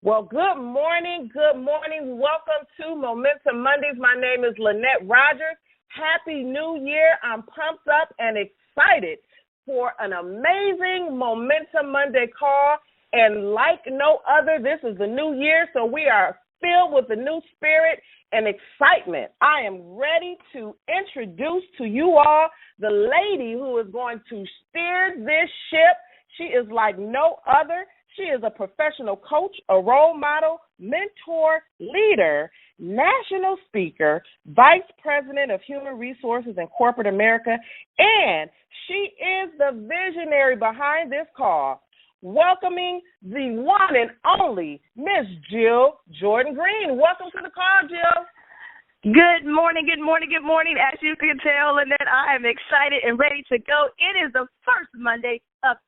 Well, good morning. Good morning. Welcome to Momentum Mondays. My name is Lynette Rogers. Happy New Year. I'm pumped up and excited for an amazing Momentum Monday call. And like no other, this is the new year, so we are filled with a new spirit and excitement. I am ready to introduce to you all the lady who is going to steer this ship. She is like no other. She is a professional coach, a role model, mentor, leader, national speaker, vice president of human resources in corporate America, and she is the visionary behind this call. Welcoming the one and only Miss Jill Jordan Green. Welcome to the call, Jill. Good morning. As you can tell, Lynette, I am excited and ready to go. It is the first Monday of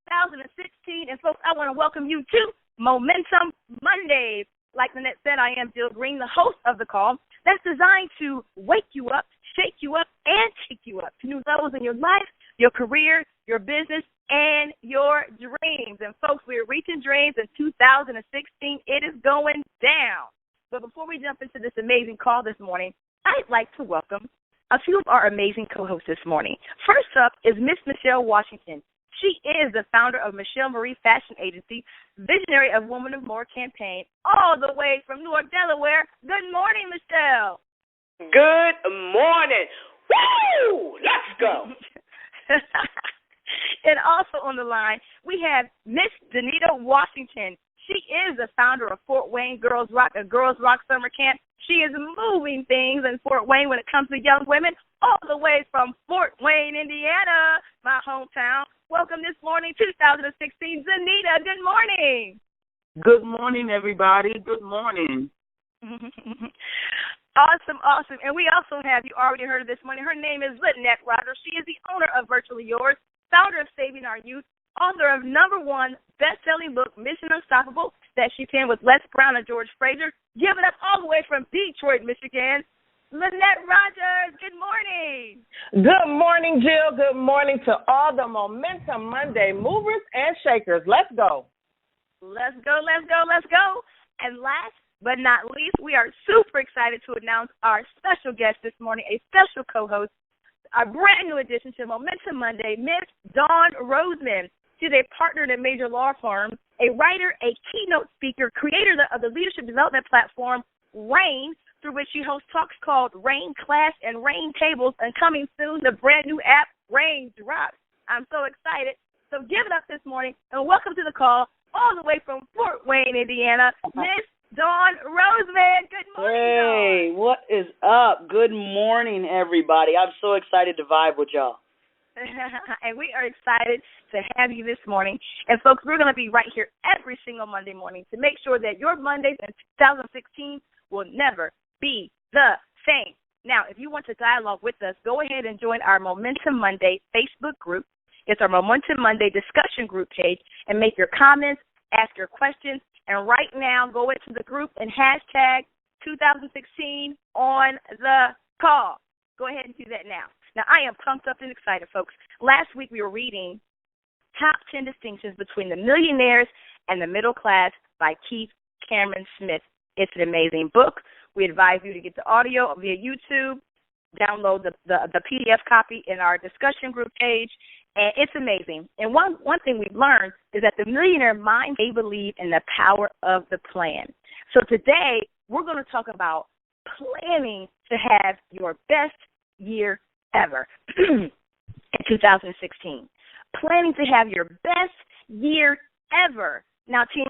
2016, and folks, I want to welcome you to Momentum Mondays. Like Lynette said, I am Jill Green, the host of the call that's designed to wake you up, shake you up, and take you up to new levels in your life, your career, your business, and your dreams. And folks, we're reaching dreams in 2016. It is going down. But before we jump into this amazing call this morning, I'd like to welcome a few of our amazing co-hosts this morning. First up is Miss Michelle Washington. She is the founder of Michelle Marie Fashion Agency, visionary of Woman of More campaign, all the way from Newark, Delaware. Good morning, Michelle. Good morning. Woo! Let's go. And also on the line, we have Miss Danita Washington. She is the founder of Fort Wayne Girls Rock, a Girls Rock summer camp. She is moving things in Fort Wayne when it comes to young women, all the way from Fort Wayne, Indiana, my hometown. Welcome this morning, 2016, Danita. Good morning. Good morning, everybody. Good morning. Awesome. And we also have, you already heard of this morning, her name is Lynette Rogers. She is the owner of Virtually Yours, founder of Saving Our Youth, author of #1 best-selling book, Mission Unstoppable, that she penned with Les Brown and George Fraser. Give it up all the way from Detroit, Michigan, Lynette Rogers. Good morning. Good morning, Jill. Good morning to all the Momentum Monday movers and shakers. Let's go. Let's go. And last but not least, we are super excited to announce our special guest this morning, a special co-host, a brand new addition to Momentum Monday, Miss Dawn Roseman. She's a partner in a major law firm, a writer, a keynote speaker, creator of the leadership development platform, RAIN, through which she hosts talks called RAIN Class and RAIN Tables, and coming soon, the brand new app, RAIN Drops. I'm so excited. So give it up this morning, and welcome to the call, all the way from Fort Wayne, Indiana, Miss Dawn Roseman. Good morning, Hey, Dawn. What is up? Good morning, everybody. I'm so excited to vibe with y'all. And we are excited to have you this morning. And, folks, we're going to be right here every single Monday morning to make sure that your Mondays in 2016 will never be the same. Now, if you want to dialogue with us, go ahead and join our Momentum Monday Facebook group. It's our Momentum Monday discussion group page, and make your comments, ask your questions, and right now go into the group and hashtag 2016 on the call. Go ahead and do that now. Now, I am pumped up and excited, folks. Last week we were reading Top 10 Distinctions Between the Millionaires and the Middle Class by Keith Cameron Smith. It's an amazing book. We advise you to get the audio via YouTube, download the PDF copy in our discussion group page, and it's amazing. And one thing we've learned is that the millionaire mind, they believe in the power of the plan. So today we're going to talk about planning to have your best year ever in 2016. Planning to have your best year ever. Now, team,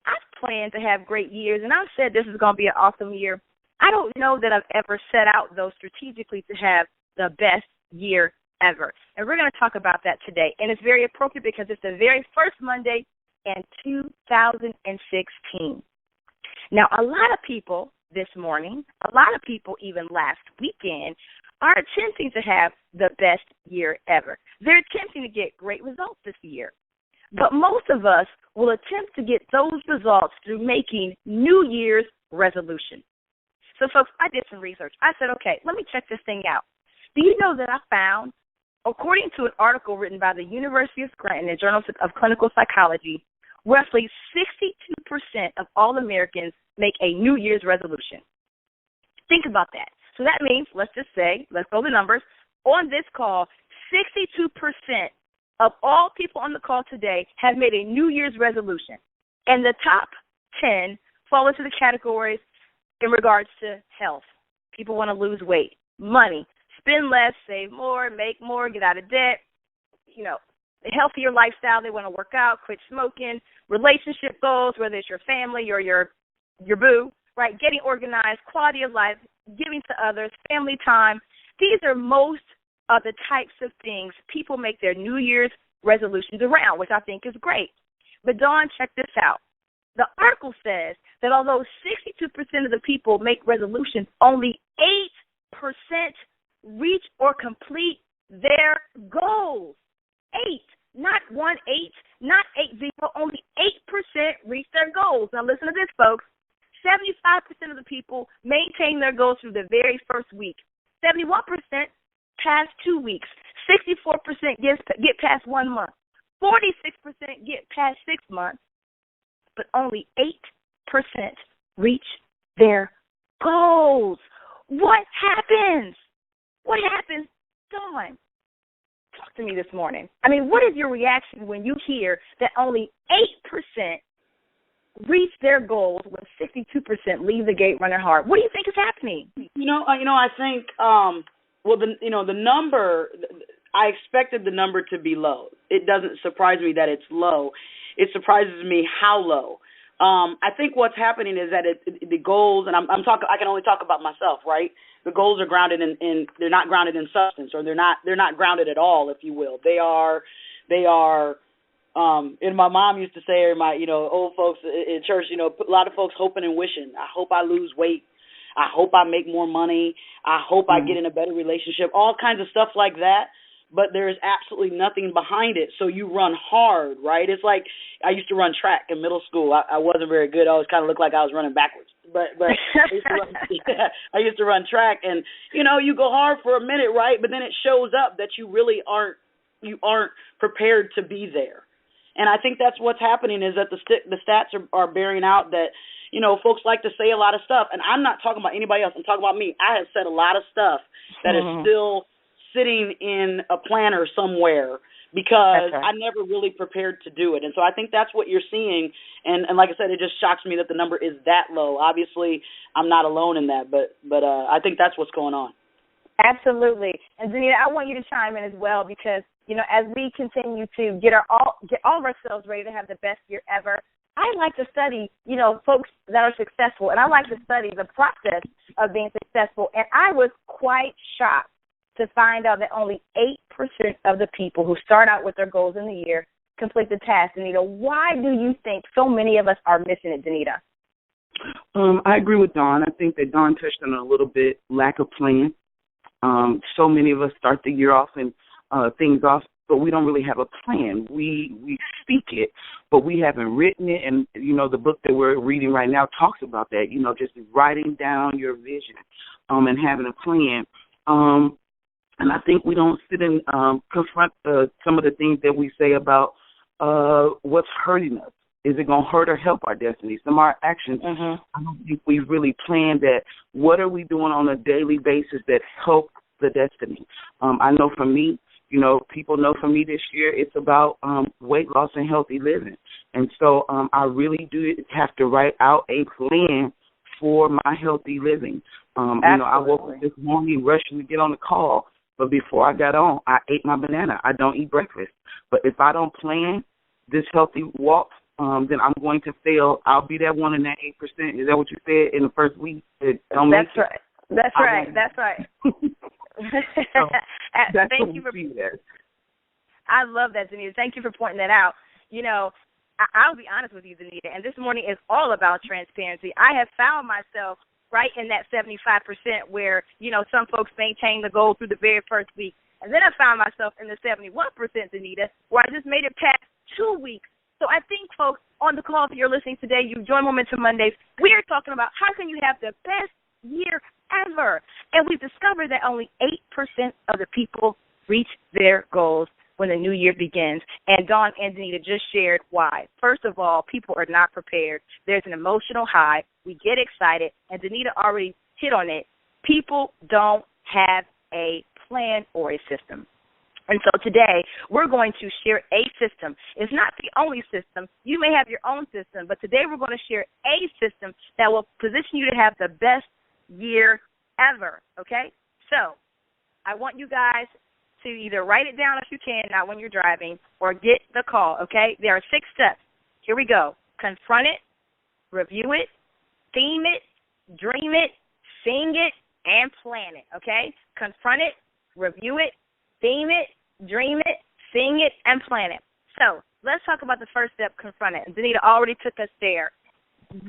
I've planned to have great years, and I've said this is going to be an awesome year. I don't know that I've ever set out, though, strategically to have the best year ever. And we're going to talk about that today. And it's very appropriate because it's the very first Monday in 2016. Now, a lot of people this morning, a lot of people even last weekend, are attempting to have the best year ever. They're attempting to get great results this year. But most of us will attempt to get those results through making New Year's resolutions. So, folks, I did some research. I said, okay, let me check this thing out. Do you know that I found, according to an article written by the University of Scranton in the Journal of Clinical Psychology, roughly 62% of all Americans make a New Year's resolution. Think about that. So that means, let's go the numbers. On this call, 62% of all people on the call today have made a New Year's resolution. And the top 10 fall into the categories in regards to health. People want to lose weight, money, spend less, save more, make more, get out of debt, a healthier lifestyle. They want to work out, quit smoking, relationship goals, whether it's your family or your boo, right? Getting organized, quality of life, giving to others, family time. These are most of the types of things people make their New Year's resolutions around, which I think is great. But Dawn, check this out. The article says that although 62% of the people make resolutions, only 8% reach or complete their goals. 8, not 1, 8, not 80, only 8% reach their goals. Now listen to this, folks. 75% of the people maintain their goals through the very first week. 71% past 2 weeks. 64% get past 1 month. 46% get past 6 months. But only 8% reach their goals. What happens? What happens, Dawn? Talk to me this morning. I mean, what is your reaction when you hear that only 8% reach their goals when 62% leave the gate running hard? What do you think is happening? I think, the number, I expected the number to be low. It doesn't surprise me that it's low. It surprises me how low. I think what's happening is that the goals, and I'm talking, I can only talk about myself, right? The goals are grounded in they're not grounded in substance, or they're not grounded at all, if you will. They are, and my mom used to say, or my, old folks in church, a lot of folks hoping and wishing. I hope I lose weight. I hope I make more money. I hope I get in a better relationship, all kinds of stuff like that. But there's absolutely nothing behind it. So you run hard, right? It's like I used to run track in middle school. I wasn't very good. I always kind of looked like I was running backwards. But I used to run track, and you go hard for a minute, right? But then it shows up that you really aren't prepared to be there. And I think that's what's happening, is that the stats are bearing out that folks like to say a lot of stuff, and I'm not talking about anybody else. I'm talking about me. I have said a lot of stuff that is still sitting in a planner somewhere because I never really prepared to do it. And so I think that's what you're seeing. And like I said, it just shocks me that the number is that low. Obviously, I'm not alone in that, but I think that's what's going on. Absolutely. And Danita, I want you to chime in as well, because, as we continue to get all of ourselves ready to have the best year ever, I like to study, folks that are successful, and I like to study the process of being successful. And I was quite shocked to find out that only 8% of the people who start out with their goals in the year complete the task. Danita, why do you think so many of us are missing it, Danita? I agree with Dawn. I think that Dawn touched on a little bit lack of plan. So many of us start the year off and things off, but we don't really have a plan. We speak it, but we haven't written it. And, the book that we're reading right now talks about that, just writing down your vision and having a plan. And I think we don't sit and confront some of the things that we say about what's hurting us. Is it going to hurt or help our destiny? Some of our actions, I don't think we've really planned that. What are we doing on a daily basis that help the destiny? I know for me, people know for me this year, it's about weight loss and healthy living. And so I really do have to write out a plan for my healthy living. I woke up this morning rushing to get on the call. But before I got on, I ate my banana. I don't eat breakfast. But if I don't plan this healthy walk, then I'm going to fail. I'll be that one in that 8%. Is that what you said in the first week? That's right. That's right. Thank you for that. I love that, Danita. Thank you for pointing that out. I'll be honest with you, Danita, and this morning is all about transparency. I have found myself right in that 75% where, some folks maintain the goal through the very first week. And then I found myself in the 71%, Danita, where I just made it past 2 weeks. So I think, folks, on the call, if you're listening today, you join Momentum Mondays, we are talking about how can you have the best year ever. And we've discovered that only 8% of the people reach their goals. when the new year begins. And Dawn and Danita just shared why. First of all, people are not prepared. There's an emotional high. We get excited, and Danita already hit on it. People don't have a plan or a system. And so today, we're going to share a system. It's not the only system. You may have your own system, but today we're going to share a system that will position you to have the best year ever, okay? So I want you guys to either write it down if you can, not when you're driving, or get the call, okay? There are 6 steps. Here we go. Confront it, review it, theme it, dream it, sing it, and plan it, okay? Confront it, review it, theme it, dream it, sing it, and plan it. So let's talk about the first step, confront it. And Danita already took us there.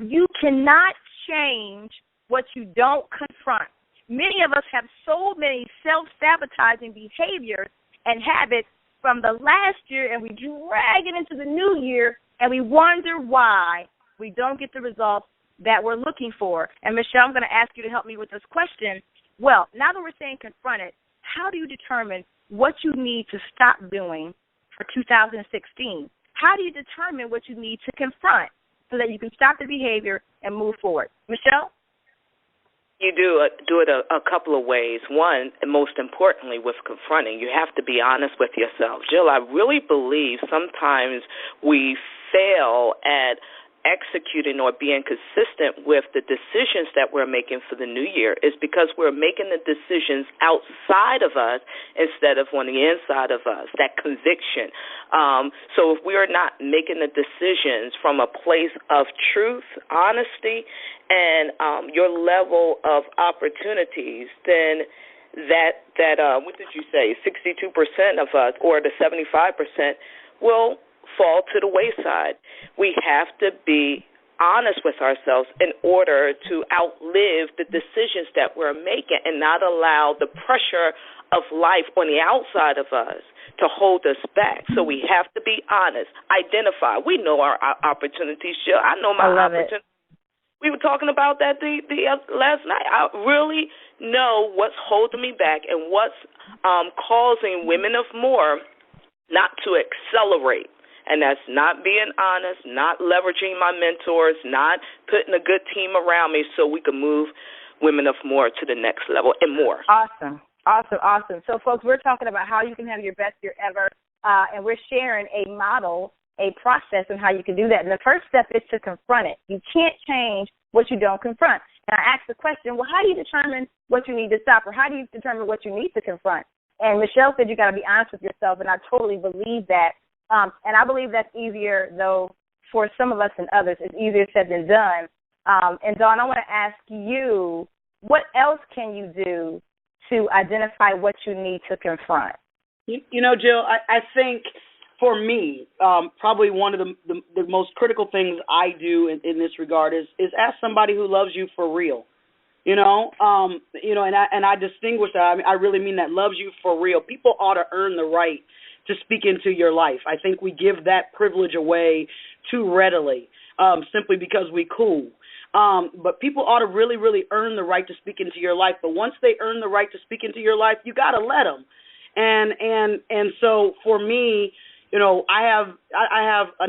You cannot change what you don't confront. Many of us have so many self-sabotaging behaviors and habits from the last year, and we drag it into the new year, and we wonder why we don't get the results that we're looking for. And, Michelle, I'm going to ask you to help me with this question. Well, now that we're saying confront it, how do you determine what you need to stop doing for 2016? How do you determine what you need to confront so that you can stop the behavior and move forward? Michelle? You do it a couple of ways. One, and most importantly, with confronting, you have to be honest with yourself. Jill, I really believe sometimes we fail at executing or being consistent with the decisions that we're making for the new year is because we're making the decisions outside of us instead of on the inside of us, that conviction. So if we are not making the decisions from a place of truth, honesty, and your level of opportunities, then that what did you say, 62% of us or the 75% will fall to the wayside. We have to be honest with ourselves in order to outlive the decisions that we're making and not allow the pressure of life on the outside of us to hold us back. So we have to be honest, identify. We know our opportunities. I know my opportunities. We were talking about that the last night. I really know what's holding me back and what's causing women of more not to accelerate. And that's not being honest, not leveraging my mentors, not putting a good team around me so we can move women of more to the next level and more. Awesome. So, folks, we're talking about how you can have your best year ever, and we're sharing a model, a process on how you can do that. And the first step is to confront it. You can't change what you don't confront. And I asked the question, well, how do you determine what you need to stop, or how do you determine what you need to confront? And Michelle said you got to be honest with yourself, and I totally believe that. And I believe that's easier, though, for some of us than others. It's easier said than done. And, Dawn, I want to ask you, what else can you do to identify what you need to confront? You know, Jill, I think for me, probably one of the most critical things I do in this regard is ask somebody who loves you for real. And I distinguish that. I mean, I really mean that, loves you for real. People ought to earn the right to speak into your life. I think we give that privilege away too readily, simply because we cool. But people ought to really, really earn the right to speak into your life. But once they earn the right to speak into your life, you got to let them. And so for me, I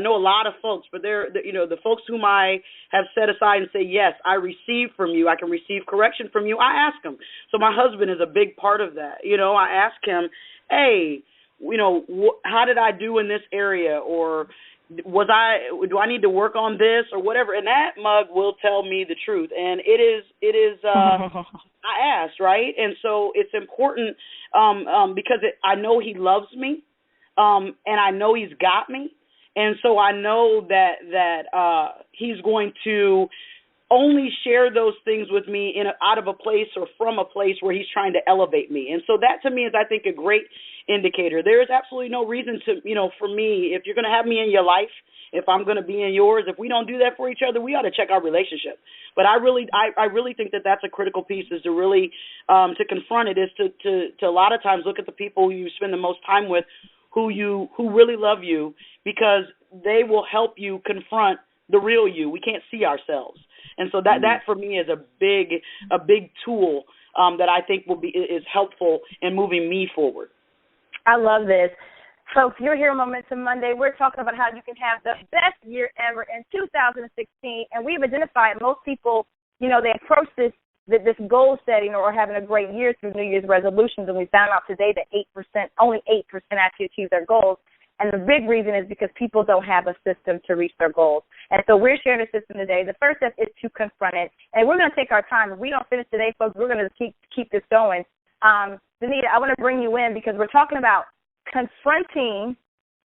know a lot of folks, but they're, the folks whom I have set aside and say, yes, I receive from you, I can receive correction from you, I ask them. So my husband is a big part of that. I ask him, hey, how did I do in this area, or do I need to work on this or whatever? And that mug will tell me the truth. And it is I asked, right? And so it's important because I know he loves me, and I know he's got me. And so I know that he's going to only share those things with me out of a place or from a place where he's trying to elevate me. And so that to me is, I think, a great indicator. There is absolutely no reason to, for me, if you're going to have me in your life, if I'm going to be in yours, if we don't do that for each other, we ought to check our relationship. But I really think that that's a critical piece, is to really, to confront it, is to a lot of times look at the people you spend the most time with, who really love you, because they will help you confront the real you. We can't see ourselves. And so that for me is a big tool that I think is helpful in moving me forward. I love this. Folks, you're here on Momentum Monday. We're talking about how you can have the best year ever in 2016, and we've identified most people, they approach this goal setting or having a great year through New Year's resolutions, and we found out today that only 8% actually achieve their goals. And the big reason is because people don't have a system to reach their goals. And so we're sharing a system today. The first step is to confront it. And we're going to take our time. If we don't finish today, folks, we're going to keep this going. Danita, I want to bring you in because we're talking about confronting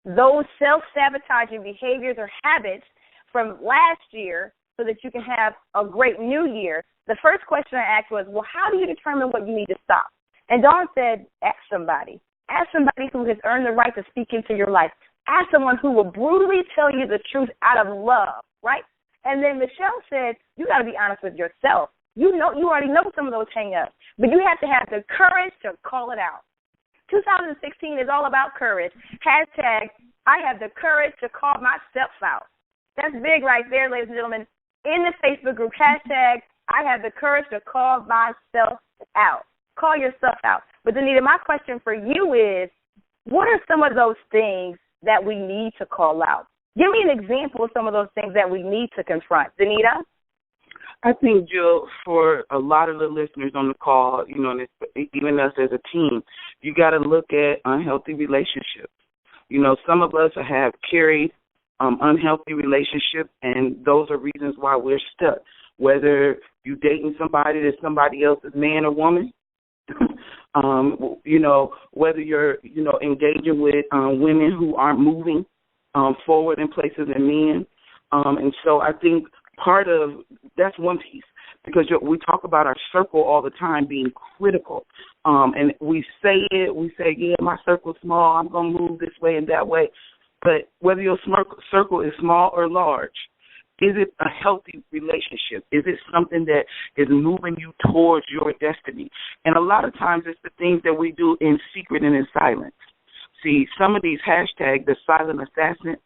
those self-sabotaging behaviors or habits from last year so that you can have a great new year. The first question I asked was, well, how do you determine what you need to stop? And Dawn said, ask somebody. Ask somebody who has earned the right to speak into your life. Ask someone who will brutally tell you the truth out of love, right? And then Michelle said, you got to be honest with yourself. You already know some of those hang-ups, but you have to have the courage to call it out. 2016 is all about courage. Hashtag, I have the courage to call myself out. That's big right there, ladies and gentlemen. In the Facebook group, hashtag, I have the courage to call myself out. Call yourself out. But, Danita, my question for you is, what are some of those things that we need to call out? Give me an example of some of those things that we need to confront. Danita? I think, Jill, for a lot of the listeners on the call, and even us as a team, you got to look at unhealthy relationships. Some of us have carried unhealthy relationships, and those are reasons why we're stuck. Whether you're dating somebody that's somebody else's man or woman, whether you're, engaging with women who aren't moving forward in places and men. And so I think that's one piece, because we talk about our circle all the time being critical. And we say, yeah, my circle's small, I'm going to move this way and that way. But whether your circle is small or large, is it a healthy relationship? Is it something that is moving you towards your destiny? And a lot of times it's the things that we do in secret and in silence. See, some of these hashtags, the silent assassin,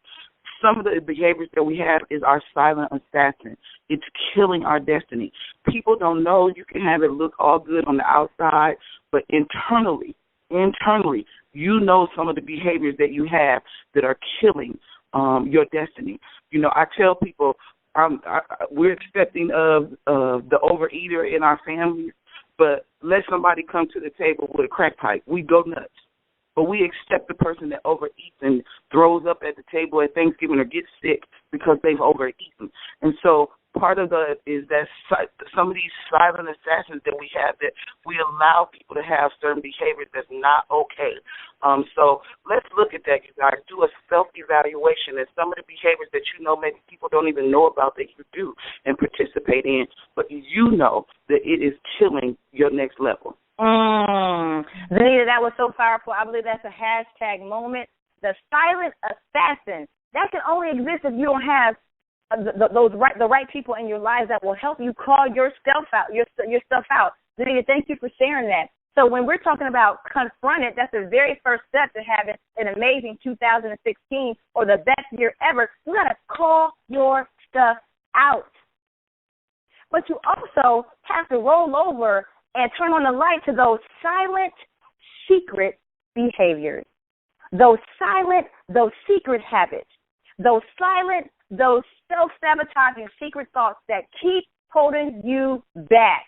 some of the behaviors that we have is our silent assassin. It's killing our destiny. People don't know. You can have it look all good on the outside, but internally, some of the behaviors that you have that are killing your destiny. I tell people we're accepting of the overeater in our families, but let somebody come to the table with a crack pipe. We go nuts. But we accept the person that overeats and throws up at the table at Thanksgiving or gets sick because they've overeaten. And so part of is that some of these silent assassins that we have, that we allow people to have certain behaviors that's not okay. So let's look at that, you guys. Do a self-evaluation and some of the behaviors that maybe people don't even know about that you do and participate in, but you know that it is killing your next level. Danita, that was so powerful. I believe that's a hashtag moment. The silent assassin. That can only exist if you don't have the right people in your lives that will help you call yourself out. Danita, thank you for sharing that. So when we're talking about confront it, that's the very first step to having an amazing 2016 or the best year ever. You got to call your stuff out. But you also have to roll over and turn on the light to those silent, secret behaviors, those secret habits, those self-sabotaging secret thoughts that keep holding you back.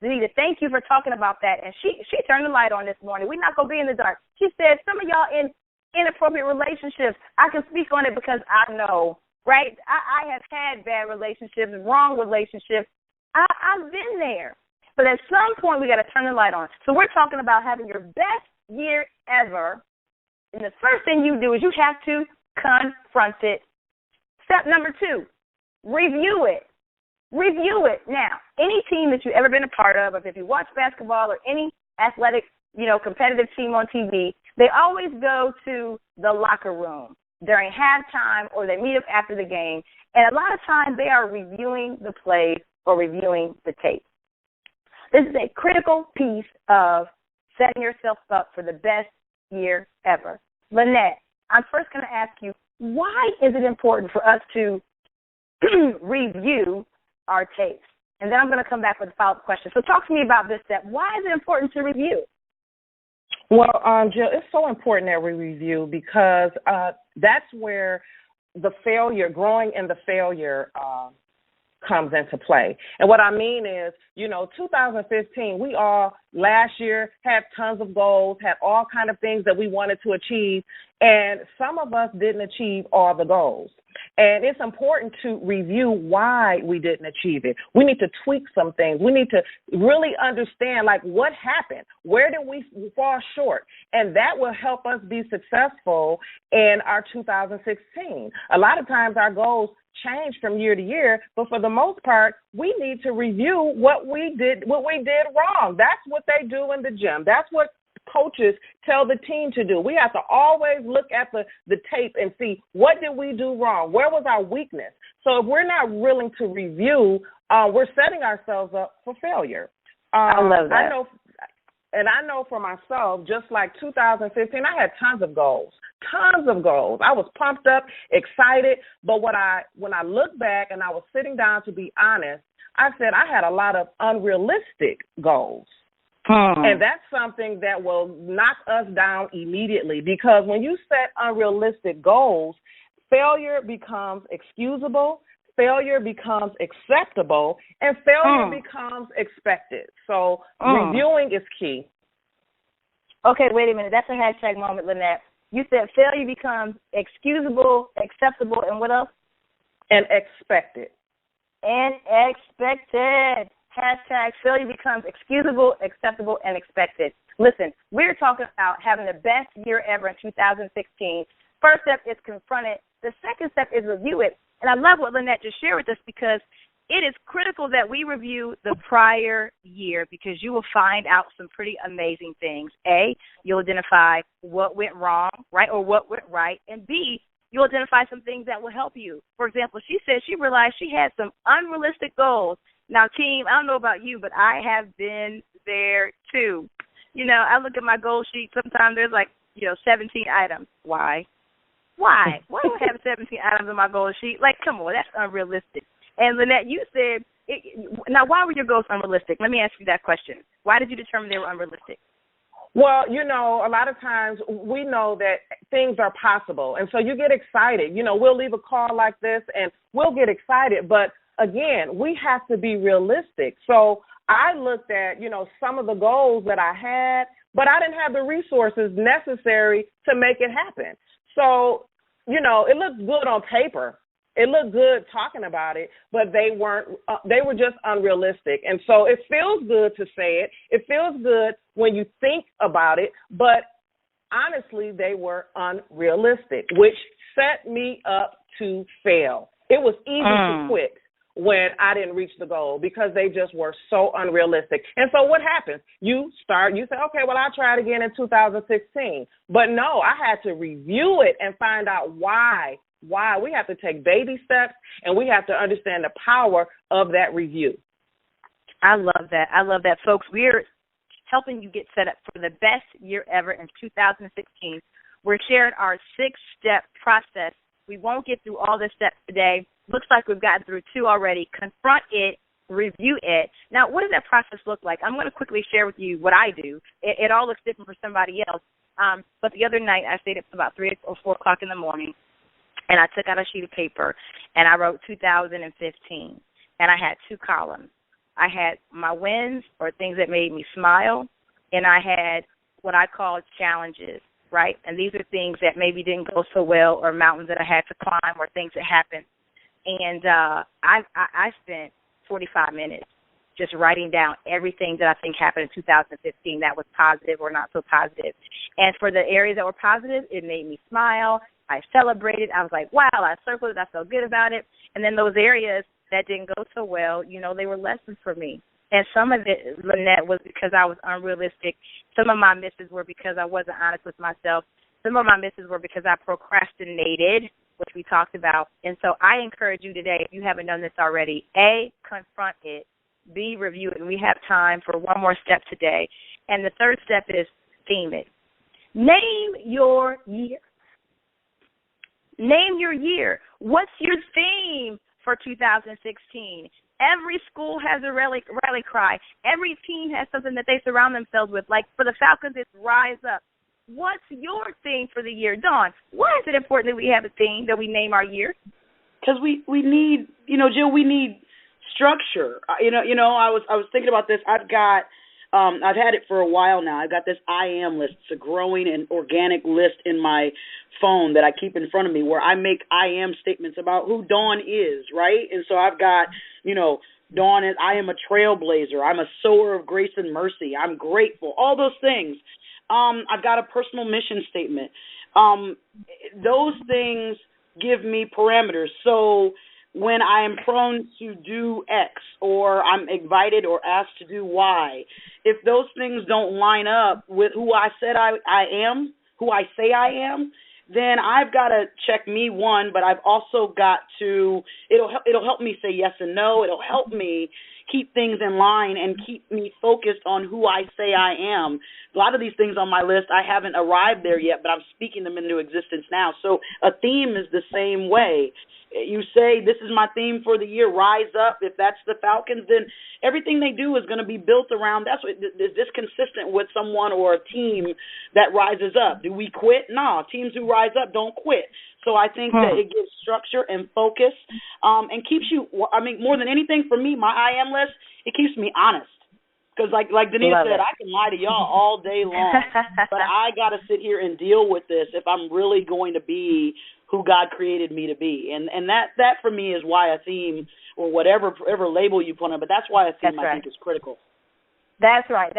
Danita, thank you for talking about that. And she turned the light on this morning. We're not going to be in the dark. She said some of y'all in inappropriate relationships, I can speak on it because I know, right? I have had bad relationships, wrong relationships. I've been there. But at some point, we got to turn the light on. So we're talking about having your best year ever. And the first thing you do is you have to confront it. Step number 2, review it. Review it. Now, any team that you've ever been a part of, if you watch basketball or any athletic, competitive team on TV, they always go to the locker room during halftime or they meet up after the game. And a lot of times they are reviewing the plays or reviewing the tape. This is a critical piece of setting yourself up for the best year ever. Lynette, I'm first going to ask you, why is it important for us to review our tapes? And then I'm going to come back with a follow-up question. So talk to me about this step. Why is it important to review? Well, Jill, it's so important that we review because that's where the failure, growing in the failure, comes into play. And what I mean is, 2015, we all last year had tons of goals, had all kind of things that we wanted to achieve, and some of us didn't achieve all the goals. And it's important to review why we didn't achieve it. We need to tweak some things. We need to really understand, what happened? Where did we fall short? And that will help us be successful in our 2016. A lot of times our goals change from year to year, but for the most part, we need to review what we did wrong. That's what they do in the gym. That's what coaches tell the team to do. We have to always look at the tape and see, what did we do wrong? Where was our weakness? So if we're not willing to review, we're setting ourselves up for failure. I love that. I know for myself, just like 2015, I had tons of goals. I was pumped up, excited, but when I look back and I was sitting down to be honest, I said I had a lot of unrealistic goals. And that's something that will knock us down immediately, because when you set unrealistic goals, failure becomes excusable, failure becomes acceptable, and failure becomes expected. So reviewing is key. Okay, wait a minute. That's a hashtag moment, Lynette. You said failure becomes excusable, acceptable, and what else? And expected. And expected. Hashtag failure becomes excusable, acceptable, and expected. Listen, we're talking about having the best year ever in 2016. First step is confront it. The second step is review it. And I love what Lynette just shared with us, because it is critical that we review the prior year, because you will find out some pretty amazing things. A, you'll identify what went wrong, right, or what went right. And B, you'll identify some things that will help you. For example, she said she realized she had some unrealistic goals. Now, team, I don't know about you, but I have been there too. I look at my goal sheet. Sometimes there's 17 items. Why? Why do I have 17 items on my goal sheet? Come on, that's unrealistic. And Lynette, you said, now why were your goals unrealistic? Let me ask you that question. Why did you determine they were unrealistic? Well, a lot of times we know that things are possible. And so you get excited. We'll leave a call like this and we'll get excited. But again, we have to be realistic. So I looked at, some of the goals that I had, but I didn't have the resources necessary to make it happen. So, it looked good on paper. It looked good talking about it, but they were just unrealistic. And so it feels good to say it. It feels good when you think about it, but honestly, they were unrealistic, which set me up to fail. It was easy to quit when I didn't reach the goal, because they just were so unrealistic. And so what happens? You say, okay, well, I'll try it again in 2016. But no, I had to review it and find out why. We have to take baby steps, and we have to understand the power of that review. I love that. Folks, we're helping you get set up for the best year ever in 2016. We're sharing our 6-step process. We won't get through all the steps today. Looks like we've gotten through 2 already. Confront it, review it. Now, what does that process look like? I'm going to quickly share with you what I do. It all looks different for somebody else. But the other night, I stayed up about 3 or 4 o'clock in the morning, and I took out a sheet of paper, and I wrote 2015. And I had 2 columns. I had my wins, or things that made me smile, and I had what I call challenges, right? And these are things that maybe didn't go so well, or mountains that I had to climb, or things that happened. And I spent 45 minutes just writing down everything that I think happened in 2015 that was positive or not so positive. And for the areas that were positive, it made me smile. I celebrated. I was like, wow, I circled it. I felt good about it. And then those areas that didn't go so well, they were lessons for me. And some of it, Lynette, was because I was unrealistic. Some of my misses were because I wasn't honest with myself. Some of my misses were because I procrastinated, which we talked about. And so I encourage you today, if you haven't done this already, A, confront it, B, review it. And we have time for one more step today. And the third step is theme it. Name your year. Name your year. What's your theme for 2016. Every school has a rally cry. Every team has something that they surround themselves with. Like for the Falcons, it's Rise Up. What's your theme for the year? Dawn, why is it important that we have a theme, that we name our year? Because we need, Jill, we need structure. I was thinking about this. I've had it for a while now. I've got this I am list. It's a growing and organic list in my phone that I keep in front of me where I make I am statements about who Dawn is, right? And so I've got, Dawn is, I am a trailblazer. I'm a sower of grace and mercy. I'm grateful. All those things. I've got a personal mission statement. Those things give me parameters. So when I am prone to do X or I'm invited or asked to do Y, if those things don't line up with who I said I am, who I say I am, then I've got to check me, one, but I've also got to, it'll help me say yes and no. It'll help me keep things in line and keep me focused on who I say I am. A lot of these things on my list, I haven't arrived there yet, but I'm speaking them into existence now. So a theme is the same way. You say, this is my theme for the year, rise up. If that's the Falcons, then everything they do is going to be built around, is this consistent with someone or a team that rises up? Do we quit? No, teams who rise up don't quit. So I think that it gives structure and focus and keeps you, more than anything for me, my I am list, it keeps me honest. Because like Danita said, I can lie to y'all all day long, but I got to sit here and deal with this if I'm really going to be who God created me to be. And that for me is why a theme or whatever label you put on it, but that's why a theme I think is critical. That's right.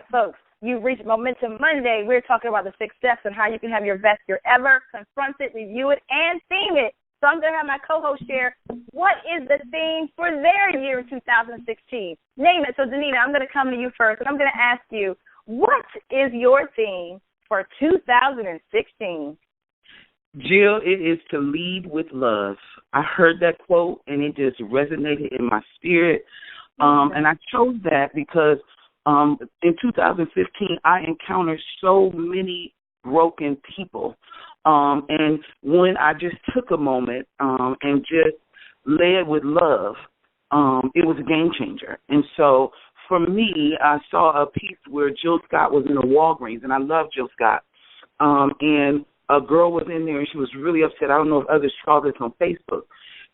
Folks, you've reached Momentum Monday. We're talking about the 6 steps and how you can have your best year ever, confront it, review it, and theme it. So I'm going to have my co-host share what is the theme for their year in 2016. Name it. So, Danita, I'm going to come to you first, and I'm going to ask you, what is your theme for 2016? Jill, it is to lead with love. I heard that quote, and it just resonated in my spirit. And I chose that because in 2015, I encountered so many broken people. And when I just took a moment and just led with love, it was a game changer. And so for me, I saw a piece where Jill Scott was in a Walgreens, and I love Jill Scott. And a girl was in there, and she was really upset. I don't know if others saw this on Facebook.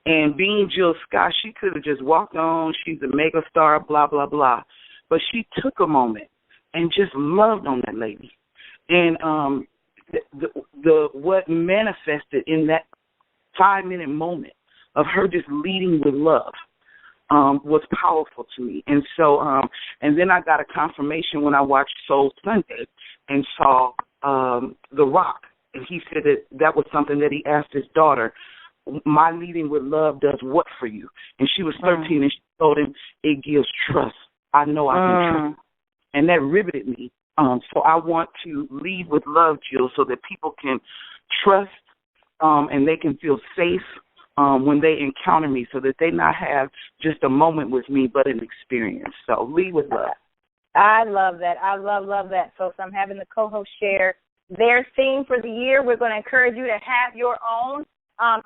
And being Jill Scott, she could have just walked on. She's a mega star, blah, blah, blah. But she took a moment and just loved on that lady. And the what manifested in that 5-minute moment of her just leading with love was powerful to me. And so, and then I got a confirmation when I watched Soul Sunday and saw The Rock. And he said that was something that he asked his daughter, my leading with love does what for you? And she was 13, and she told him, it gives trust. I know I can trust. And that riveted me. So I want to lead with love, Jill, so that people can trust and they can feel safe when they encounter me, so that they not have just a moment with me, but an experience. So lead with love. I love that. I love that. So I'm having the co-host share their theme for the year. We're going to encourage you to have your own.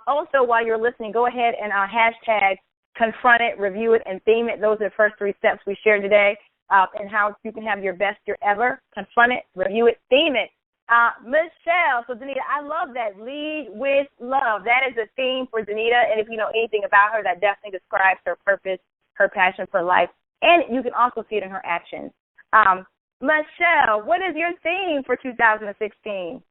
Also, while you're listening, go ahead and hashtag confront it, review it, and theme it. Those are the first 3 steps we shared today, and how you can have your best year ever. Confront it, review it, theme it. Michelle, so Danita, I love that. Lead with love. That is a theme for Danita, and if you know anything about her, that definitely describes her purpose, her passion for life, and you can also see it in her actions. Michelle, what is your theme for 2016?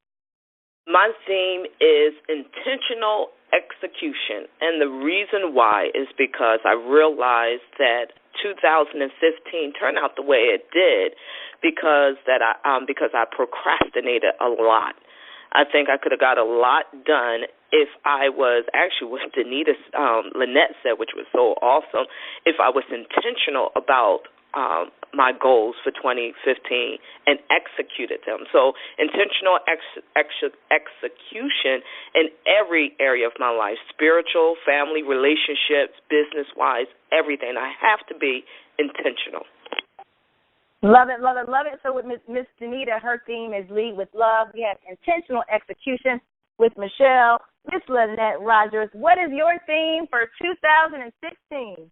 My theme is intentional execution, and the reason why is because I realized that 2015 turned out the way it did because I procrastinated a lot. I think I could have got a lot done if I was actually what Lynette said, which was so awesome, if I was intentional about my goals for 2015 and executed them. So intentional execution in every area of my life, spiritual, family, relationships, business-wise, everything. I have to be intentional. Love it, love it, love it. So with Miss Danita, her theme is lead with love. We have intentional execution. With Michelle, Miss Lynette Rogers, what is your theme for 2016?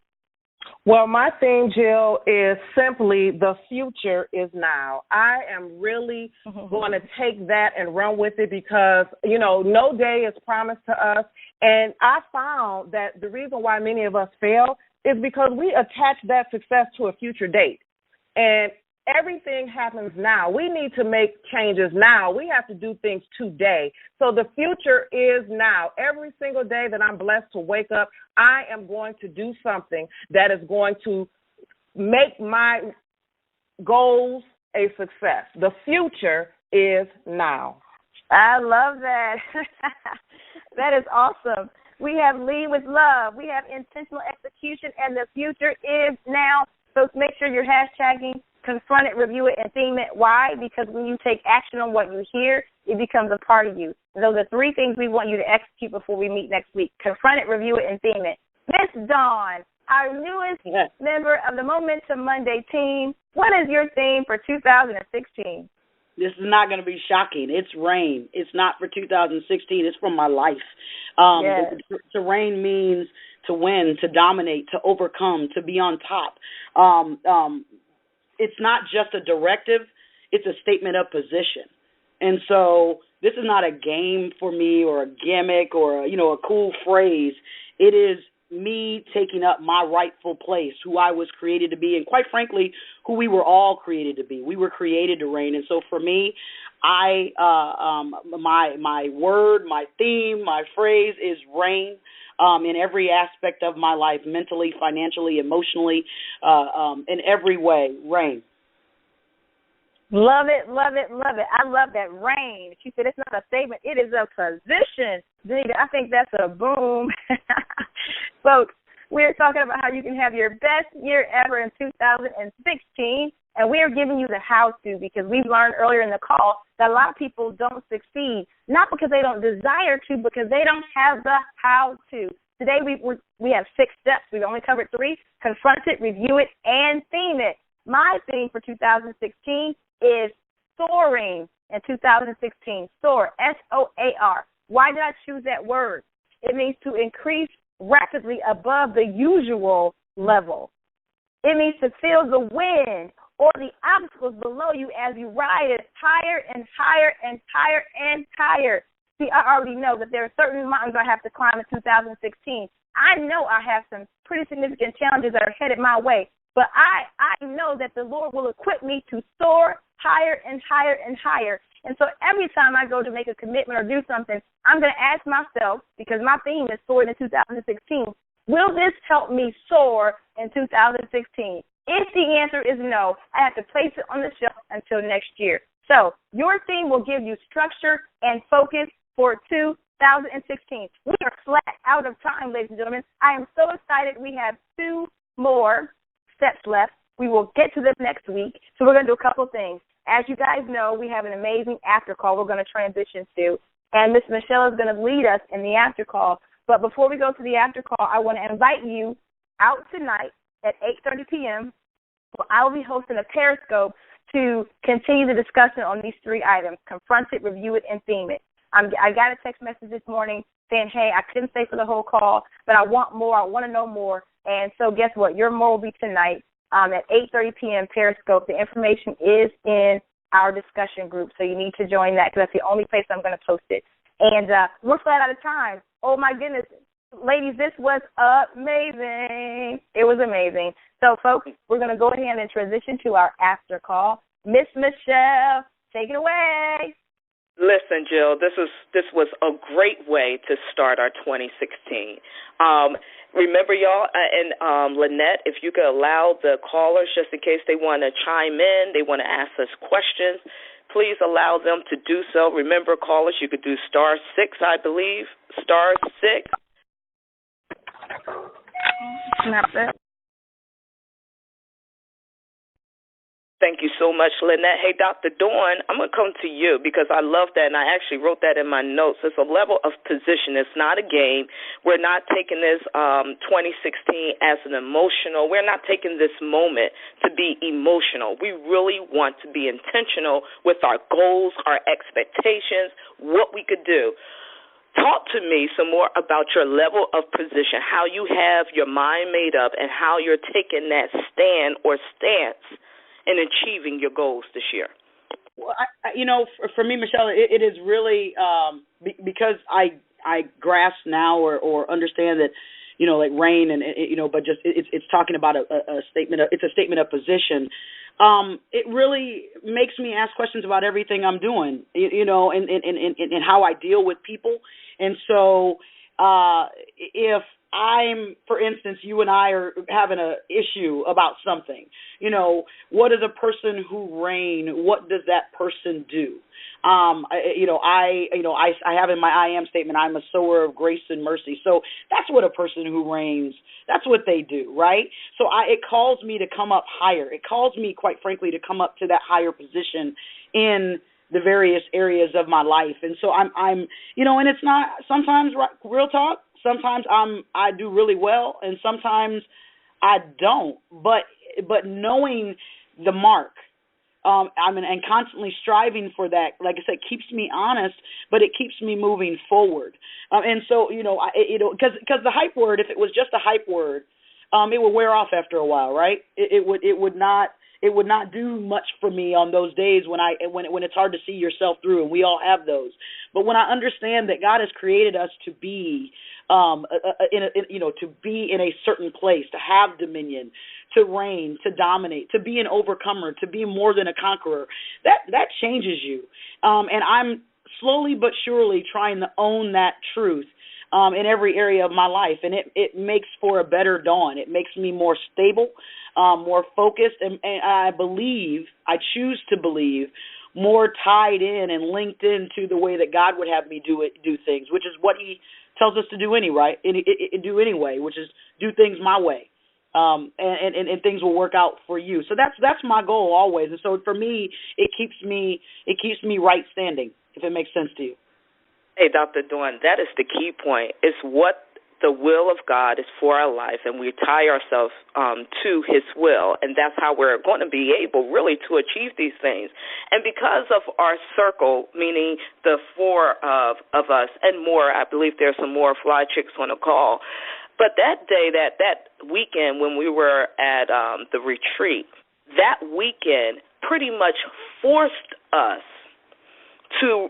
Well, my theme, Jill, is simply the future is now. I am really going to take that and run with it because, no day is promised to us. And I found that the reason why many of us fail is because we attach that success to a future date. And everything happens now. We need to make changes now. We have to do things today. So the future is now. Every single day that I'm blessed to wake up, I am going to do something that is going to make my goals a success. The future is now. I love that. That is awesome. We have lead with love. We have intentional execution, and the future is now. So make sure you're hashtagging confront it, review it, and theme it. Why? Because when you take action on what you hear, it becomes a part of you. Those are three things we want you to execute before we meet next week. Confront it, review it, and theme it. Miss Dawn, our newest member of the Momentum Monday team, what is your theme for 2016? This is not going to be shocking. It's rain. It's not for 2016. It's from my life. To reign means to win, to dominate, to overcome, to be on top. It's not just a directive. It's a statement of position. And so this is not a game for me or a gimmick or, a cool phrase. It is me taking up my rightful place, who I was created to be, and quite frankly, who we were all created to be. We were created to reign. And so for me, my word, my theme, my phrase is reign. In every aspect of my life, mentally, financially, emotionally, in every way, reign. Love it, love it, love it. I love that reign. She said it's not a statement, it is a position. Zanita, I think that's a boom. Folks, we're talking about how you can have your best year ever in 2016, and we are giving you the how-to because we've learned earlier in the call that a lot of people don't succeed, not because they don't desire to, because they don't have the how-to. Today we have 6 steps. We've only covered 3. Confront it, review it, and theme it. My theme for 2016 is soaring in 2016. Soar, S-O-A-R. Why did I choose that word? It means to increase rapidly above the usual level. It means to feel the wind or the obstacles below you as you ride it higher and higher and higher and higher. See, I already know that there are certain mountains I have to climb in 2016. I know I have some pretty significant challenges that are headed my way, but I know that the Lord will equip me to soar higher and higher and higher. And so every time I go to make a commitment or do something, I'm going to ask myself, because my theme is soaring in 2016, will this help me soar in 2016? If the answer is no, I have to place it on the shelf until next year. So your theme will give you structure and focus for 2016. We are flat out of time, ladies and gentlemen. I am so excited. We have 2 more steps left. We will get to this next week. So we're going to do a couple things. As you guys know, we have an amazing after call we're going to transition to, and Miss Michelle is going to lead us in the after call. But before we go to the after call, I want to invite you out tonight at 8:30 p.m. I will be hosting a Periscope to continue the discussion on these 3 items: confront it, review it, and theme it. I got a text message this morning saying, hey, I couldn't stay for the whole call, but I want more. I want to know more. And so guess what? Your more will be tonight at 8:30 p.m. Periscope. The information is in our discussion group, so you need to join that because that's the only place I'm going to post it. And we're flat out of time. Oh, my goodness. Ladies, this was amazing. It was amazing. So, folks, we're going to go ahead and transition to our after call. Miss Michelle, take it away. Listen, Jill, this was a great way to start our 2016. Remember, y'all, and Lynette, if you could allow the callers, just in case they want to chime in, they want to ask us questions, please allow them to do so. Remember, callers, you could do *6, I believe, *6. Snap that. Thank you so much, Lynette. Hey, Dr. Dawn, I'm going to come to you because I love that, and I actually wrote that in my notes. It's a level of position. It's not a game. We're not taking this 2016 as an emotional. We're not taking this moment to be emotional. We really want to be intentional with our goals, our expectations, what we could do. Talk to me some more about your level of position, how you have your mind made up, and how you're taking that stand or stance in achieving your goals this year. Well, for me, Michelle, it is really because I grasp now or understand that, like RAIN and but just it's talking about a statement. It's a statement of position. It really makes me ask questions about everything I'm doing, and how I deal with people. And so, if I'm, for instance, you and I are having an issue about something, what is a person who RAIN? What does that person do? I have in my I am statement, I'm a sower of grace and mercy. So that's what a person who reigns, that's what they do, right? So it calls me to come up higher. It calls me, quite frankly, to come up to that higher position in the various areas of my life. And so I'm and it's not, sometimes, real talk, sometimes I do really well and sometimes I don't. But knowing the mark, and constantly striving for that, like I said, keeps me honest, but it keeps me moving forward. And so, because the hype word, if it was just a hype word, it would wear off after a while, right? It would not do much for me on those days when it's hard to see yourself through, and we all have those. But when I understand that God has created us to be, to be in a certain place, to have dominion, to reign, to dominate, to be an overcomer, to be more than a conqueror, that changes you. And I'm slowly but surely trying to own that truth in every area of my life, and it makes for a better dawn. It makes me more stable, more focused, and I choose to believe, more tied in and linked into the way that God would have me do things, which is what He tells us to do anyway, which is do things my way, and things will work out for you. So that's my goal always. And so for me, it keeps me right standing, if it makes sense to you. Hey, Dr. Dawn, that is the key point. It's what the will of God is for our life, and we tie ourselves to His will, and that's how we're going to be able really to achieve these things. And because of our circle, meaning the four of us and more, I believe there's some more fly chicks on the call, but that day, that weekend when we were at the retreat, that weekend pretty much forced us to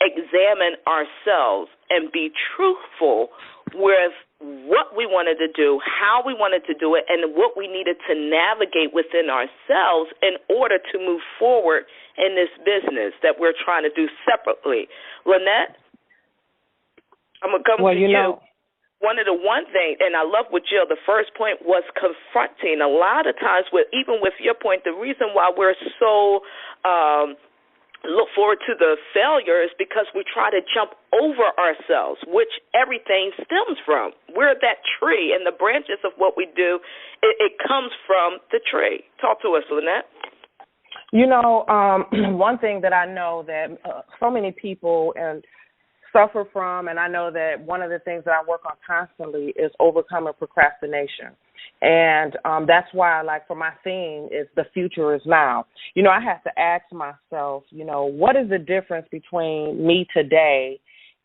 examine ourselves and be truthful with what we wanted to do, how we wanted to do it, and what we needed to navigate within ourselves in order to move forward in this business that we're trying to do separately. Lynette, I'm going to come to you. One thing, and I love what Jill, the first point was confronting. A lot of times, even with your point, the reason why we're so look forward to the failure is because we try to jump over ourselves, which everything stems from. We're that tree, and the branches of what we do, it comes from the tree. Talk to us, Lynette. One thing that I know that so many people suffer from, and I know that one of the things that I work on constantly is overcoming procrastination. And that's why, for my theme is the future is now. I have to ask myself, what is the difference between me today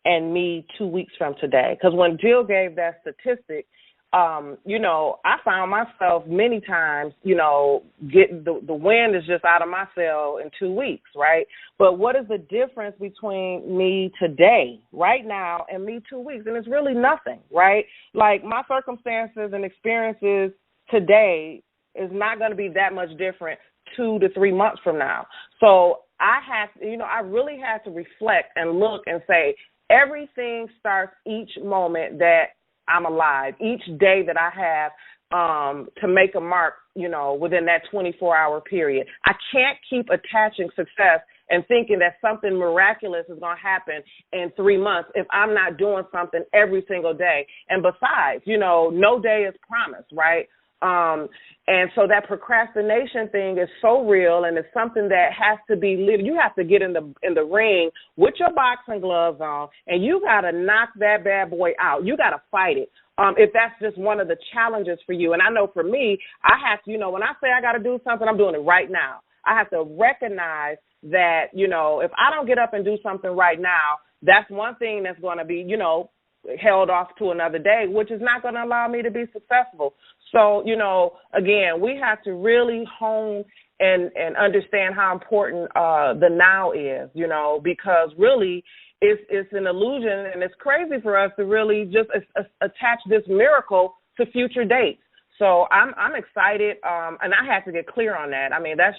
and me 2 weeks from today? Because when Jill gave that statistic, I found myself many times, getting the wind is just out of my sail in 2 weeks, right? But what is the difference between me today, right now, and me 2 weeks? And it's really nothing, right? Like my circumstances and experiences today is not going to be that much different 2 to 3 months from now. So I really had to reflect and look and say, everything starts each moment that I'm alive, each day that I have to make a mark, within that 24-hour period. I can't keep attaching success and thinking that something miraculous is going to happen in 3 months if I'm not doing something every single day. And besides, no day is promised, right? And so that procrastination thing is so real, and it's something that has to be lived. You have to get in the ring with your boxing gloves on, and you got to knock that bad boy out. You got to fight it. If that's just one of the challenges for you. And I know for me, I have to, when I say I got to do something, I'm doing it right now. I have to recognize that, if I don't get up and do something right now, that's one thing that's going to be, held off to another day, which is not going to allow me to be successful. So, again, we have to really hone and understand how important the now is, because really it's an illusion, and it's crazy for us to really just attach this miracle to future dates. So I'm excited, and I have to get clear on that. I mean, I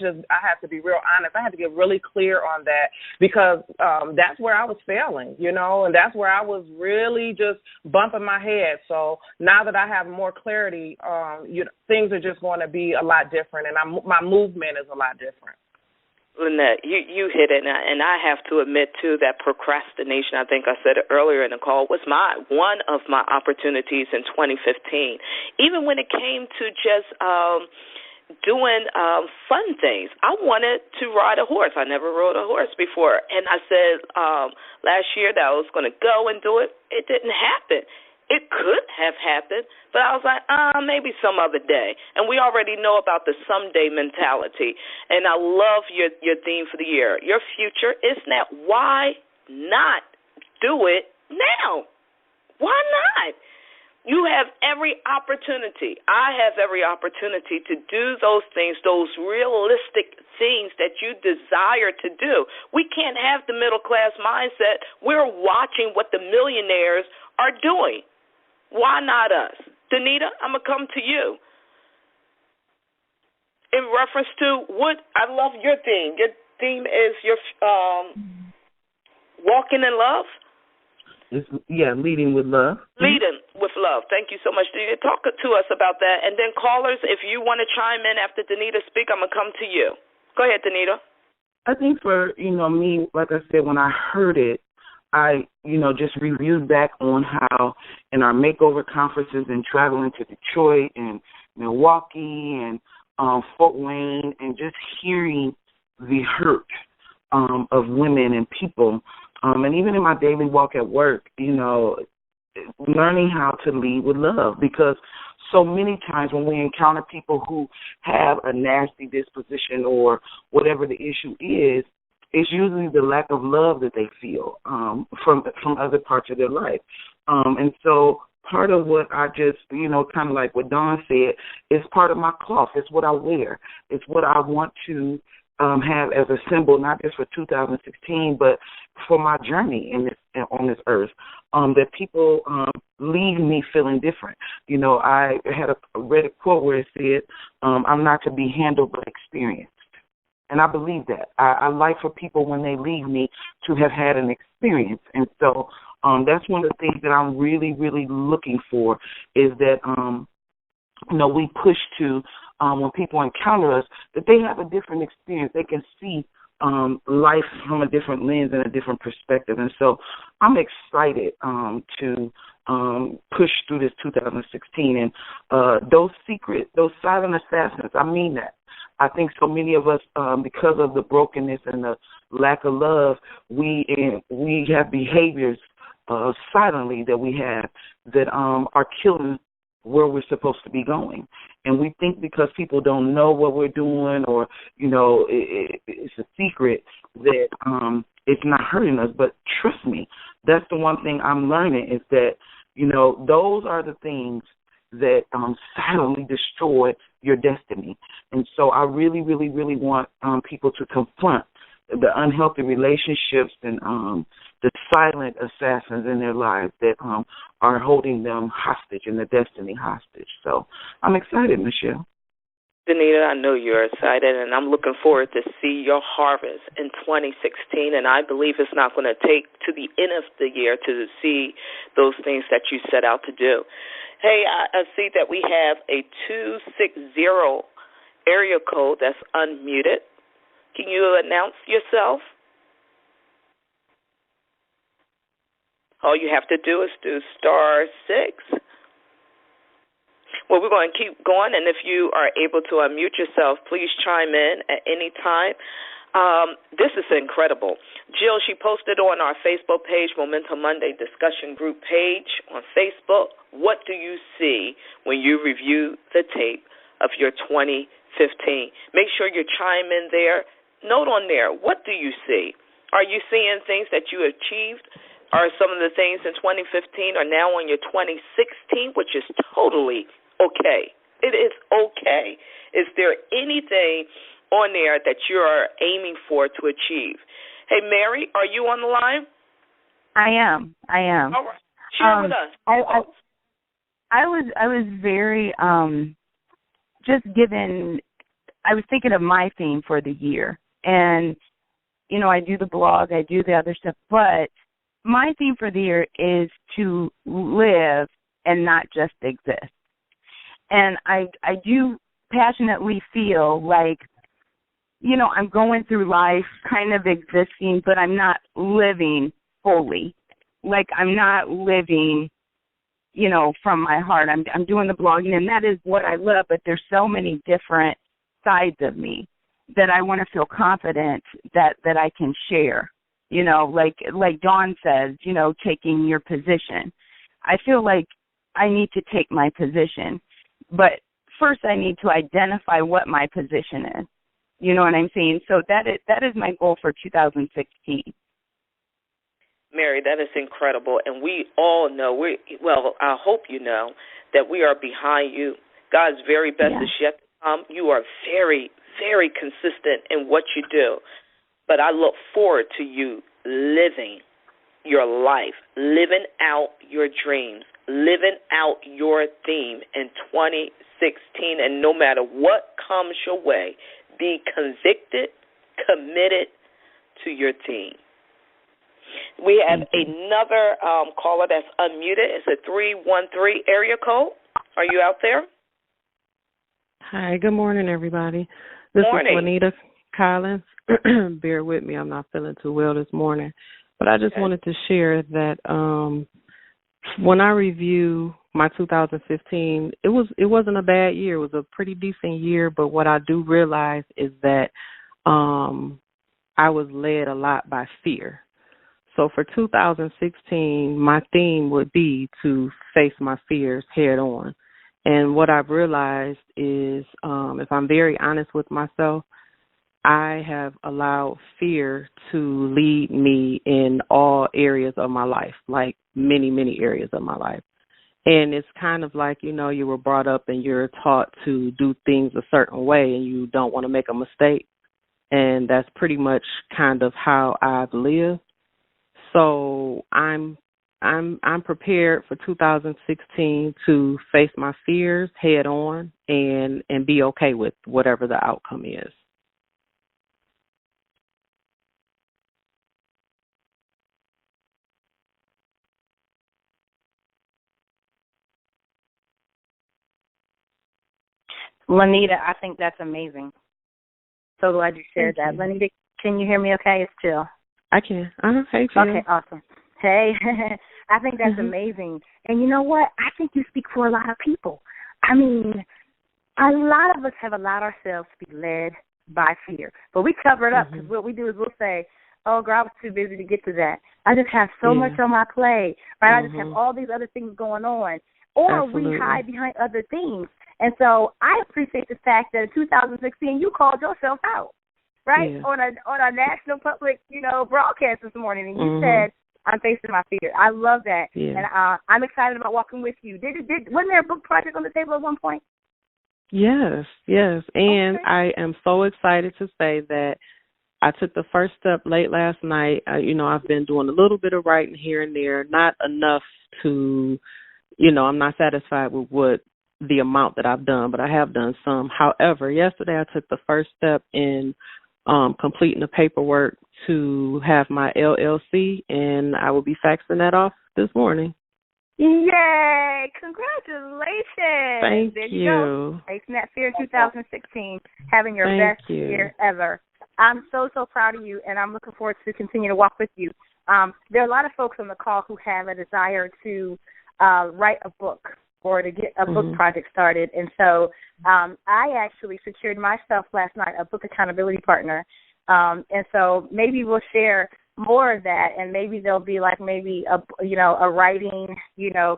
have to be real honest. I have to get really clear on that because that's where I was failing, and that's where I was really just bumping my head. So now that I have more clarity, things are just going to be a lot different, and my movement is a lot different. Lynette, you hit it, and I have to admit, too, that procrastination, I think I said it earlier in the call, was one of my opportunities in 2015. Even when it came to just doing fun things. I wanted to ride a horse. I never rode a horse before, and I said last year that I was going to go and do it. It didn't happen. It could have happened, but I was like, maybe some other day. And we already know about the someday mentality. And I love your theme for the year. Your future is now. Why not do it now? Why not? You have every opportunity. I have every opportunity to do those things, those realistic things that you desire to do. We can't have the middle-class mindset. We're watching what the millionaires are doing. Why not us? Danita, I'm going to come to you. In reference to I love your theme. Your theme is your walking in love? Leading with love. Leading with love. Thank you so much. Danita, talk to us about that. And then callers, if you want to chime in after Danita speak, I'm going to come to you. Go ahead, Danita. I think for, me, like I said, when I heard it, I, just reviewed back on how in our makeover conferences and traveling to Detroit and Milwaukee and Fort Wayne and just hearing the hurt of women and people, and even in my daily walk at work, learning how to lead with love, because so many times when we encounter people who have a nasty disposition or whatever the issue is, it's usually the lack of love that they feel from other parts of their life. And so part of what I just, kind of like what Dawn said, is part of my cloth. It's what I wear. It's what I want to have as a symbol, not just for 2016, but for my journey on this earth, that people leave me feeling different. I read a quote where it said, I'm not to be handled but experienced. And I believe that. I like for people when they leave me to have had an experience. And so that's one of the things that I'm really, really looking for is that, we push to, when people encounter us, that they have a different experience. They can see life from a different lens and a different perspective. And so I'm excited to push through this 2016. And those silent assassins, I mean that. I think so many of us, because of the brokenness and the lack of love, we have behaviors silently that we have that are killing where we're supposed to be going. And we think because people don't know what we're doing or, it's a secret that it's not hurting us. But trust me, that's the one thing I'm learning is that, those are the things that silently destroy your destiny. And so I really, really, really want people to confront the unhealthy relationships and the silent assassins in their lives that are holding them hostage and their destiny hostage. So I'm excited, Michelle. Danita, I know you're excited, and I'm looking forward to see your harvest in 2016, and I believe it's not going to take to the end of the year to see those things that you set out to do. Hey, I see that we have a 260 area code that's unmuted. Can you announce yourself? All you have to do is do *6. Well, we're going to keep going, and if you are able to unmute yourself, please chime in at any time. This is incredible. Jill, she posted on our Facebook page, Momentum Monday discussion group page on Facebook, what do you see when you review the tape of your 2015? Make sure you chime in there. Note on there, what do you see? Are you seeing things that you achieved are some of the things in 2015 are now on your 2016, which is totally okay. It is okay. Is there anything on there that you are aiming for to achieve? Hey, Mary, are you on the line? I am. All right. Share with us. I was very just given. I was thinking of my theme for the year, and you know, I do the blog, I do the other stuff, but my theme for the year is to live and not just exist. And I do passionately feel like, you know, I'm going through life kind of existing, but I'm not living fully. Like I'm not living, you know, from my heart. I'm doing the blogging, and that is what I love, but there's so many different sides of me that I want to feel confident that I can share. You know, like Dawn says, you know, taking your position. I feel like I need to take my position, but first I need to identify what my position is. You know what I'm saying? So that is my goal for 2016. Mary, that is incredible, and we all know, I hope you know, that we are behind you. God's very best is yet to come. You are very, very consistent in what you do, but I look forward to you living your life, living out your dreams, living out your theme in 2016, and no matter what comes your way, be convicted, committed to your team. We have another caller that's unmuted. It's a 313 area code. Are you out there? Hi, good morning, everybody. This is Juanita Collins. Bear with me, I'm not feeling too well this morning. But I just wanted to share that when I review my 2015, it wasn't a bad year. It was a pretty decent year, but what I do realize is that I was led a lot by fear. So for 2016, my theme would be to face my fears head on. And what I've realized is, if I'm very honest with myself, I have allowed fear to lead me in all areas of my life, like many, many areas of my life. And it's kind of like, you know, you were brought up and you're taught to do things a certain way and you don't want to make a mistake. And that's pretty much kind of how I've lived. So I'm prepared for 2016 to face my fears head on and be okay with whatever the outcome is. Lanita, I think that's amazing. So glad you shared that. Lanita, can you hear me okay? It's Jill. I can. Hey, Jill. Okay, awesome. Hey, I think that's amazing. And you know what? I think you speak for a lot of people. I mean, a lot of us have allowed ourselves to be led by fear. But we cover it up because what we do is we'll say, oh, girl, I was too busy to get to that. I just have so much on my plate, right? I just have all these other things going on. Or we hide behind other things. And so I appreciate the fact that in 2016 you called yourself out, right, on a national public, you know, broadcast this morning, and you said, I'm facing my fear. I love that, and I'm excited about walking with you. Wasn't there a book project on the table at one point? Yes, and I am so excited to say that I took the first step late last night. You know, I've been doing a little bit of writing here and there, not enough to, you know, I'm not satisfied with what the amount that I've done, but I have done some. However, yesterday I took the first step in completing the paperwork to have my LLC, and I will be faxing that off this morning. Yay! Congratulations! Thank there you. Go. Facing that fear in 2016, having your best year ever. I'm so proud of you, and I'm looking forward to continue to walk with you. There are a lot of folks on the call who have a desire to write a book or to get a book project started. And so I actually secured myself last night a book accountability partner. And so maybe we'll share more of that, and maybe there'll be like a writing,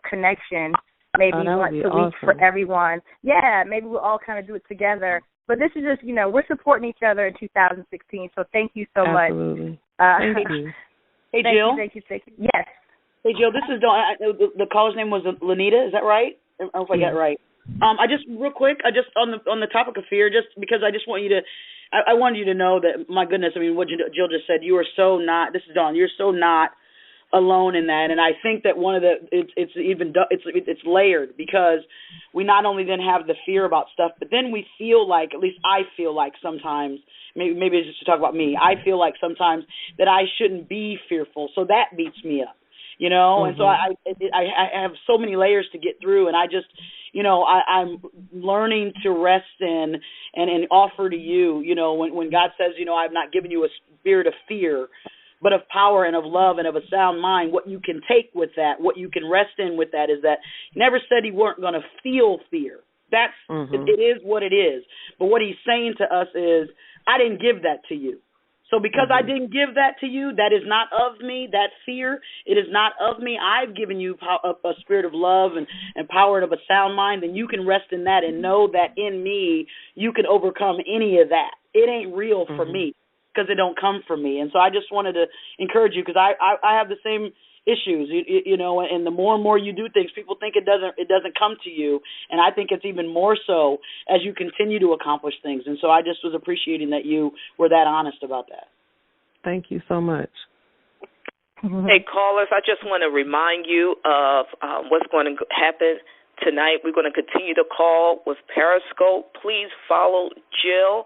connection maybe once a week for everyone. Yeah, maybe we'll all kind of do it together. But this is just, we're supporting each other in 2016. So thank you so much. Absolutely. Thank you. Hey, Jill. Thank you. Yes. Hey, Jill, this is Dawn. The caller's name was Lanita. Is that right? I don't know if I got it right. I just real quick, I just on the topic of fear, just because I just want you to, I wanted you to know that, my goodness, I mean, what Jill just said, you are so not. This is Dawn. You're so not alone in that, and I think that one of the it's layered, because we not only then have the fear about stuff, but then we feel like, at least I feel like sometimes, maybe it's just to talk about me, I feel like sometimes that I shouldn't be fearful, so that beats me up, you know. And so I have so many layers to get through, and I just, you know, I'm learning to rest in and offer to you, you know, when God says, you know, I've not given you a spirit of fear, but of power and of love and of a sound mind. What you can take with that, what you can rest in with that, is that He never said He weren't going to feel fear. That's it is what it is. But what He's saying to us is, I didn't give that to you. So because I didn't give that to you, that is not of me. That fear, it is not of me. I've given you a spirit of love and power and of a sound mind, and you can rest in that and know that in me you can overcome any of that. It ain't real for me, because it don't come from me. And so I just wanted to encourage you, because I have the same issues, you know, and the more and more you do things, people think it doesn't come to you, and I think it's even more so as you continue to accomplish things. And so I just was appreciating that you were that honest about that. Thank you so much. Hey, callers, I just want to remind you of what's going to happen tonight. We're going to continue to call with Periscope. Please follow Jill.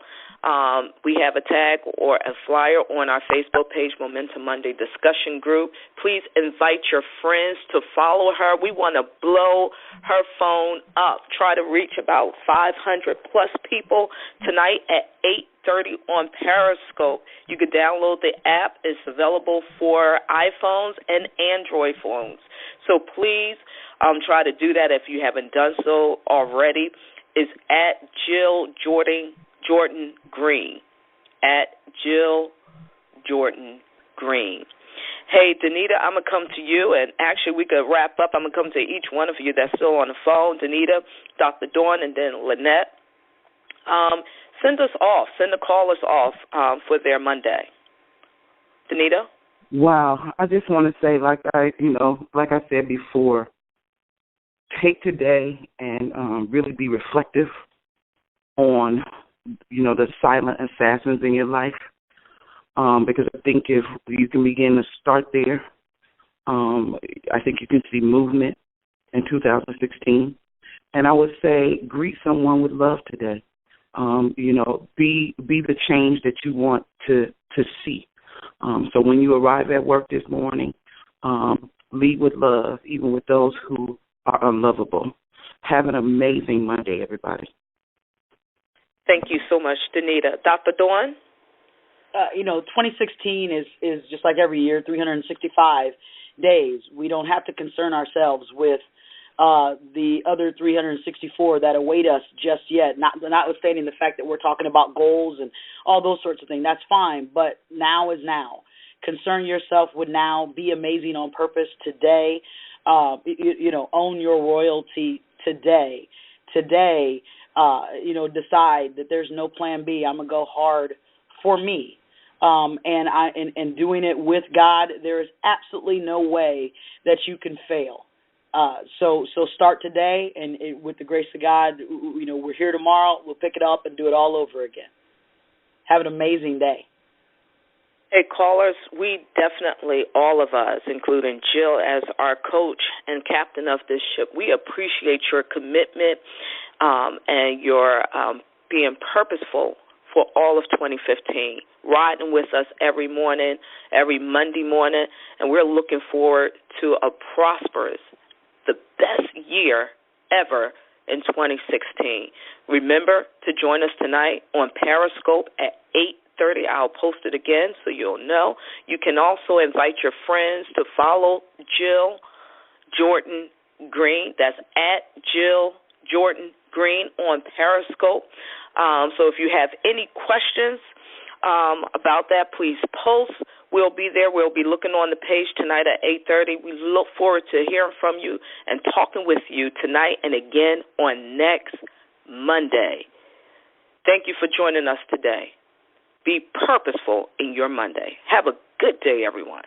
We have a tag or a flyer on our Facebook page, Momentum Monday Discussion Group. Please invite your friends to follow her. We want to blow her phone up. Try to reach about 500-plus people tonight at 8:30 on Periscope. You can download the app. It's available for iPhones and Android phones. So please try to do that if you haven't done so already. It's at Jill Jordan Green, at Jill Jordan Green. Hey, Danita, I'm going to come to you, and actually we could wrap up. I'm going to come to each one of you that's still on the phone, Danita, Dr. Dawn, and then Lynette. Send us off. Send the callers off for their Monday. Danita? Wow. I just want to say, like I said before, take today and really be reflective on, you know, the silent assassins in your life, because I think if you can begin to start there, I think you can see movement in 2016. And I would say greet someone with love today. You know, be the change that you want to see. So when you arrive at work this morning, lead with love, even with those who are unlovable. Have an amazing Monday, everybody. Thank you so much, Danita. Dr. Dawn? You know, 2016 is just like every year, 365 days. We don't have to concern ourselves with the other 364 that await us just yet, notwithstanding the fact that we're talking about goals and all those sorts of things. That's fine, but now is now. Concern yourself with now. Be amazing on purpose today. You know, own your royalty today. Today, you know, decide that there's no plan B. I'm going to go hard for me. And doing it with God, there is absolutely no way that you can fail. So start today, and with the grace of God, you know, we're here tomorrow. We'll pick it up and do it all over again. Have an amazing day. Hey, callers, we definitely, all of us, including Jill as our coach and captain of this ship, we appreciate your commitment and your being purposeful for all of 2015, riding with us every morning, every Monday morning, and we're looking forward to a prosperous, the best year ever in 2016. Remember to join us tonight on Periscope at 8:30. I'll post it again so you'll know. You can also invite your friends to follow Jill Jordan Green. That's at Jill Jordan Green on Periscope. So if you have any questions about that, please post. We'll be there. We'll be looking on the page tonight at 8:30. We look forward to hearing from you and talking with you tonight and again on next Monday. Thank you for joining us today. Be purposeful in your Monday. Have a good day, everyone.